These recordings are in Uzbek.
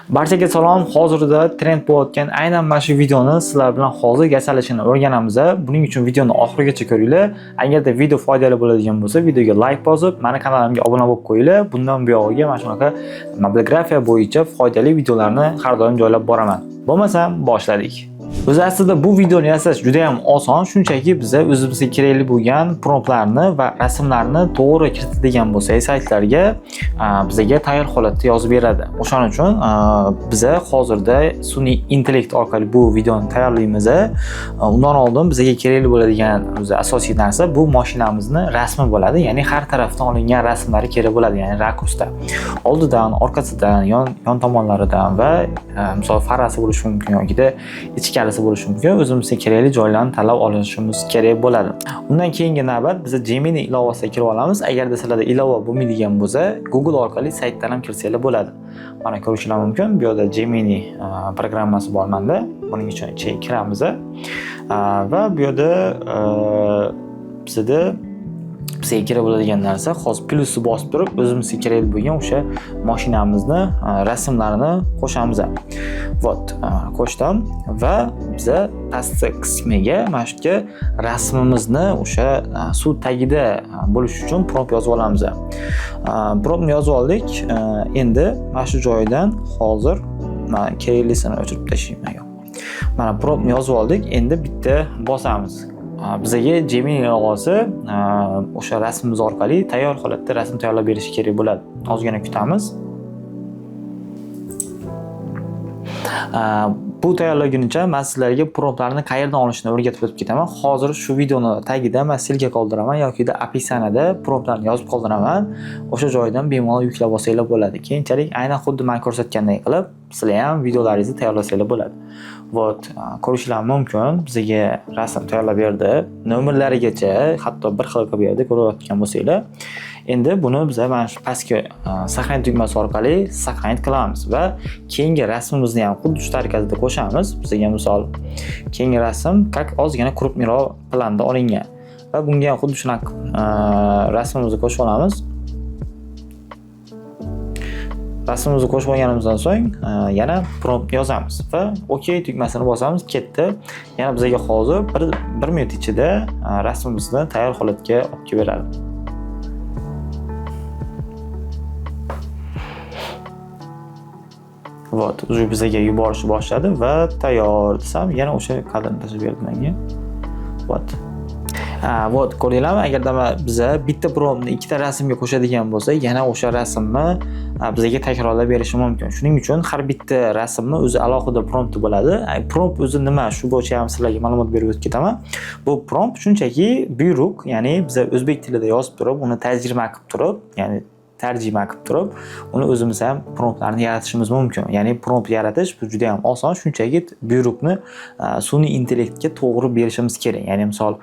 Barchaga salom. Hozirda trend bo'layotgan aynan mana shu videoni sizlar bilan hozir yasalishini o'rganamiz. Buning uchun videoni oxirigacha ko'ringlar. Agarda video foydali bo'ladigan bo'lsa, videoga like bosib, meni kanalimga obuna bo'lib qo'yinglar. Bundan buyog'iga mana shunaqa mobilgrafiya bo'yicha foydali videolarni har doim joylab boraman. Bo'lmasam boshladik. O'zi aslida bu videoni yasash juda ham oson, shunchaki biza o'zimizga kerakli bo'lgan promptlarni va rasmlarni to'g'ri kiritadigan bo'lsak saytlarga bizga tayyor holatda yozib beradi. O'shaning uchun biza hozirda sun'iy intellekt orqali bu videoni tayyorlaymiz. Undan oldin bizga kerakli bo'ladigan o'zi asosiy narsa bu mashinamizni rasmi bo'ladi, ya'ni har tarafdan olingan rasmlari kerak bo'ladi, ya'ni rakursda. Oldidan, orqasidan, yon tomonlaridan va misol farasi bo'lishi mumkin yoki ichkarisi bo'lishi mumkin. O'zimizga kerakli joylarni tanlab olishimiz kerak bo'ladi. Undan keyingi navbat biz Gemini ilovasiga kirib olamiz. Agarda sizlarda ilova bo'lmaydigan bo'lsa, Google orqali saytdan ham kirsanglar bo'ladi. Mana ko'rishingiz mumkin. Bu yerda Gemini programmasi bor menda. Buning uchun ichiga kiramiz va bu yerda bizga kerak bo'ladigan narsa hozir plusni bosib turib o'zimizga kerak bo'lgan o'sha mashinamizni rasmlarini qo'shamiz. Vot, qo'shdim va biza pastki qismiga mana shu yerga rasmimizni o'sha suv tagida bo'lish uchun prompt yozib olamiz. Promptni yozib oldik. Endi mana shu joydan hozir men keraklisini o'chirib tashlayman. Mana promptni yozib oldik. Endi bitta bosamiz. Bizga Gemini ilovasi o'sha rasmimiz orqali tayyor holatda rasm tayyorlab berishi kerak bo'ladi. Ozgina kutamiz. Bu tayyorlagunicha men sizlarga promptlarni qayerdan olishni o'rgatib o'tib ketaman. Hozir shu videoni tagida men silka qoldiraman yoki opisaniyada promptlarni yozib qoldiraman. O'sha joydan bemalol yuklab olsanglar bo'ladi. Keyinchalik aynan xuddi men ko'rsatgandek qilib sizlar ham videolaringizni tayyorlasanglar bo'ladi. Vot, ko'rishingiz mumkin. Bizga rasm tayyorlab berdi. Nomerlarigacha hatto bir xil qilib berdi, ko'rayotgan bo'lsanglar. Endi buni biz mana shu pastki saqlanch tugmasi orqali saqlanch qilamiz va keyingi rasmimizni ham xuddi shu tariqasida qo'shamiz. Bizga misol keyingi rasm как ozgina krupniroq planda olingan va bunga ham xuddi shunaqa rasmimizni qo'shib olamiz. Rasmimizni qo'shib olganimizdan so'ng yana prompt yozamiz va OK tugmasini bosamiz, ketdi. Yana bizga hozir 1 minut ichida rasmimizni tayyor holatga olib kelib beradi. Vot, o'zi bizga yuborishni boshladi va tayyor desam, yana o'sha kadrni tashlab berdi menga. Vot. Vot, ko'rdinglarmi? Agarda biza bitta promptni ikkita rasmga qo'shadigan bo'lsa, yana o'sha rasmni bizga takrorlab berishi mumkin. Shuning uchun har bitta rasmni o'zi alohida prompti bo'ladi. Prompt o'zi nima? Shu bo'yicha ham sizlarga ma'lumot berib o'tib ketaman. Bu prompt shunchaki buyruq, ya'ni biz o'zbek tilida yozib turib, uni tarjima qilib turib, ya'ni tarjima qilib turib, uni o'zimiz ham promptlarni yaratishimiz mumkin. Ya'ni prompt yaratish bu juda ham oson, shunchaki buyruqni sun'iy intellektga to'g'ri berishimiz kerak. Ya'ni misol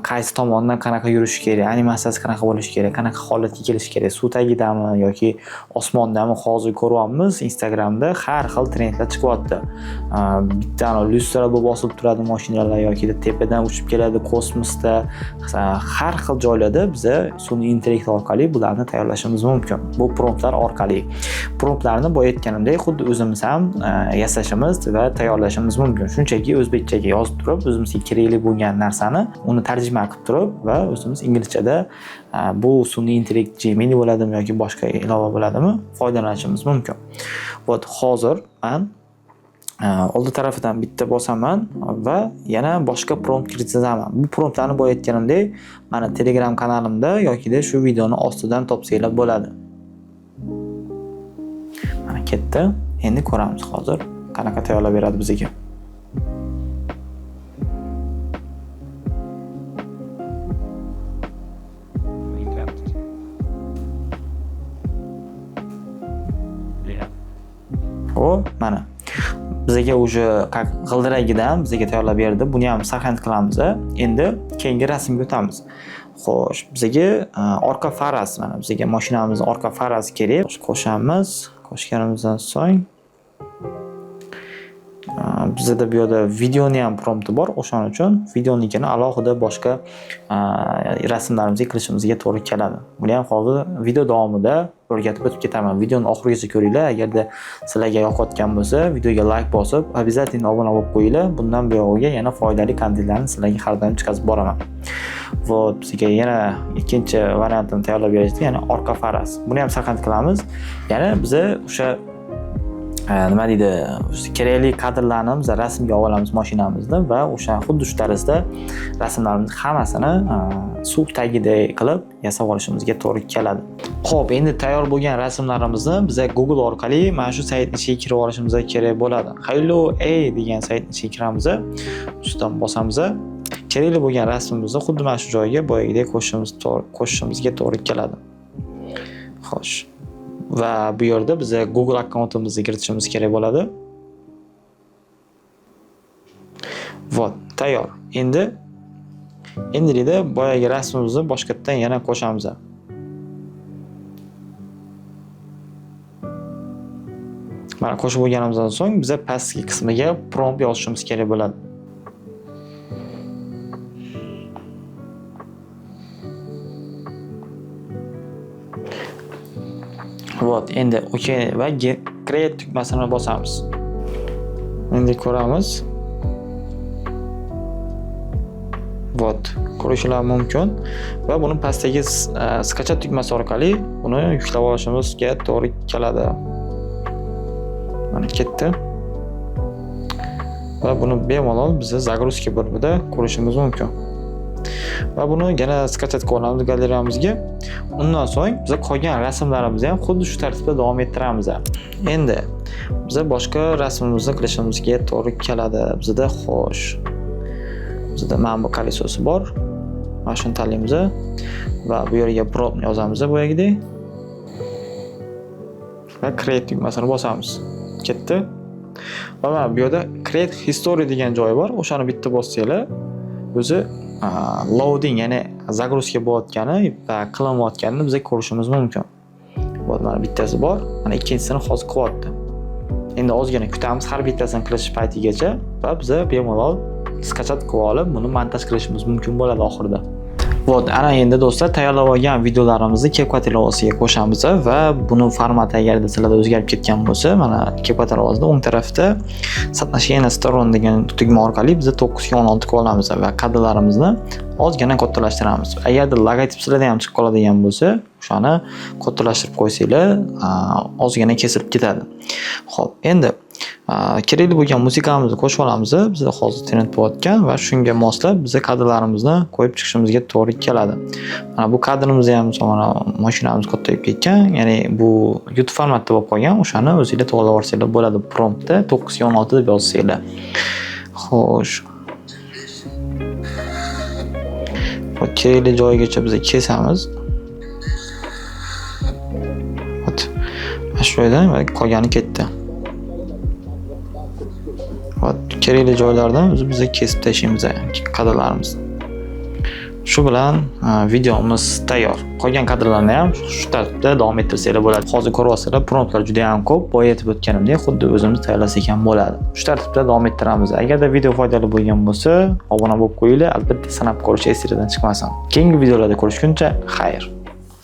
qaysi tomondan qanaqa yurish kerak, animatsiyasi qanaqa bo'lishi kerak, qanaqa holatga kelish kerak, suv tagidami yoki osmondami. Hozir ko'ryapmiz, Instagramda har xil trendlar chiqyapti. Bitta lyustra bo'lib bosib turadi mashinalar yoki tepadan uchib keladi kosmosda. Har xil joylarda biz sun'iy intellekt orqali bularni tayyorlashimiz mumkin. Bu promptlar orqali. Promptlarni boyaytganimdek xuddi o'zimiz ham yasashimiz va tayyorlashimiz mumkin. Shunchaki o'zbekchaga yozib turib, o'zimizga kerakli bo'lgan narsani uni tarjima qilib turib va o'zimiz inglizchada bu sun'iy intellekt Gemini bo'ladimi yoki boshqa ilova bo'ladimi foydalanishimiz mumkin. Vot, hozir men oldi tarafidan bitta bosaman va yana boshqa prompt kiritizaman. Bu promptlarni boyaytganimdek mana Telegram kanalimda yoki shu videoni ostidan topsanglar bo'ladi. Mana ketdi. Endi ko'ramiz hozir qanaqa tayyorlab beradi bizga. O, mana bizga o'sha g'ildiragidan bizga tayyorlab berdi. Buni ham saqlanch qilamiz. Endi keyingi rasmga o'tamiz. Xo'sh, bizga orqa faras, mana bizga mashinamizning orqa farasi kerak. Qo'shamiz. Qo'shganimizdan so'ng bizda bu yerda videoni ham prompti bor. O'shaning uchun videonikini alohida boshqa rasmlarimizga kirishimizga to'g'ri keladi. Buni ham hozir video davomida o'rgatib o'tib ketaman. Videoni oxirigacha ko'ringlar. Agarda sizlarga yoqayotgan bo'lsa, videoga like bosib, обязательно obuna bo'lib qo'yinglar. Bundan buyog'iga yana foydali kontentlarni sizlarga har doim chiqarib boraman. Вот, bizga yana ikkinchi variantini tayyorlab berishdi, ya'ni orqa faras. Buni ham sarxant qilamiz. Ya'ni biz o'sha nima deydi, kerakli kadrlarni biz rasmga olamiz mashinamizda va o'sha xuddi shu tarzda rasmlarimizni hammasini suv tagida qilib yasab olishimizga to'g'ri keladi. Xo'p, endi tayyor bo'lgan rasmlarimizni biz Google orqali mana shu saytning ichiga kirib olishimiz kerak bo'ladi. Hello A degan saytning ichiga kiramiz. Ustidan bosamiz. Kerakli bo'lgan rasmimizni xuddi mana shu joyga boyagidek qo'shishimizga to'g'ri keladi. Xo'sh. Va bu yerda biz Google akkauntimizni kiritishimiz kerak bo'ladi. Вот, tayyor. Endi deydi, boyagi rasmimizni boshqatdan yana qo'shamiz. Mana qo'shib bo'lganimizdan so'ng biz pastki qismiga prompt yozishimiz kerak bo'ladi. Вот, endi OK va create tugmasini bosamiz. Endi ko'ramiz. Вот, ko'rishlar mumkin va buni pastdagi skachat tugmasi orqali uni yuklab olishimizga to'g'ri keladi. Mana ketdi. Va buni bemalol biz загрузка bo'libida ko'rishimiz mumkin. Va buni yana skachat qilib olamiz galereyamizga. Undan so'ng biz qolgan rasmlarimizni ham xuddi shu tartibda davom ettiramiz. Endi biz boshqa rasmimizni qilishimizga to'g'ri keladi. Bizda xo'sh. Bizda mana bu kolesosi bor. Mana shuni tanlaymiz va bu yerga prompt yozamiz boyagidek. Va create tugmasini bosamiz. Ketdi. Va mana bu yerda create history degan joyi bor. O'shani bitta bossanglar, o'zi loading, ya'ni загрузка bo'layotgani va qilinayotganini biz ko'rishimiz mumkin. Mana bittasi bor, mana ikkinchisini hozir qilyapti. Endi ozgina kutamiz har bittasini qilish paytigacha va biz bemalol skachat qilib olib, buni montaj qilishimiz mumkin bo'ladi oxirida. Вот, ana endi do'stlar tayyorlab olgan videolarimizni CapCut ilovasiga qo'shamiz va buni formati agarda sizlarda o'zgarib ketgan bo'lsa, mana CapCut ilovasida o'ng tarafda Satnashina Storon degan tugma orqali biz 9 ga 16 qilib olamiz va kadrlarimizni ozgina kattalashtiramiz. Agarda logotip sizlarda ham chiqib qoladigan bo'lsa, o'shani kattalashtirib qo'ysanglar, ozgina kesilib ketadi. Xo'p, endi kerakli bo'lgan musiqamizni qo'shib olamiz. Biz hozir trend bo'layotgan va shunga moslab biz kadrlarimizni qo'yib chiqishimizga to'g'ri keladi. Mana bu kadrimizni ham mana mashinamiz kattayib ketgan, ya'ni bu YouTube formatda bo'lib qolgan. O'shani o'zingizlar to'g'rilab olsanglar bo'ladi. Promptda 9 ga 16 deb yozsanglar. Xo'sh. Kerakli joyigacha biz kesamiz. Shu yerdan qolgani ketdi. Kerakli joylardan biz kesib tashlaymiz kadrlarimizni. Shu bilan videomiz tayyor. Qolgan kadrlarni ham shu tartibda davom ettirsanglar bo'ladi. Hozir ko'ryapsizlar, promptlar juda ham ko'p. Boya aytib o'tganimdek, xuddi o'zimiz tayyorlasak ham bo'ladi. Shu tartibda davom ettiramiz. Agarda video foydali bo'lgan bo'lsa, obuna bo'lib qo'yinglar, albatta sanab ko'rish esingizdan chiqmasin. Keyingi videolarda ko'rishguncha, xayr.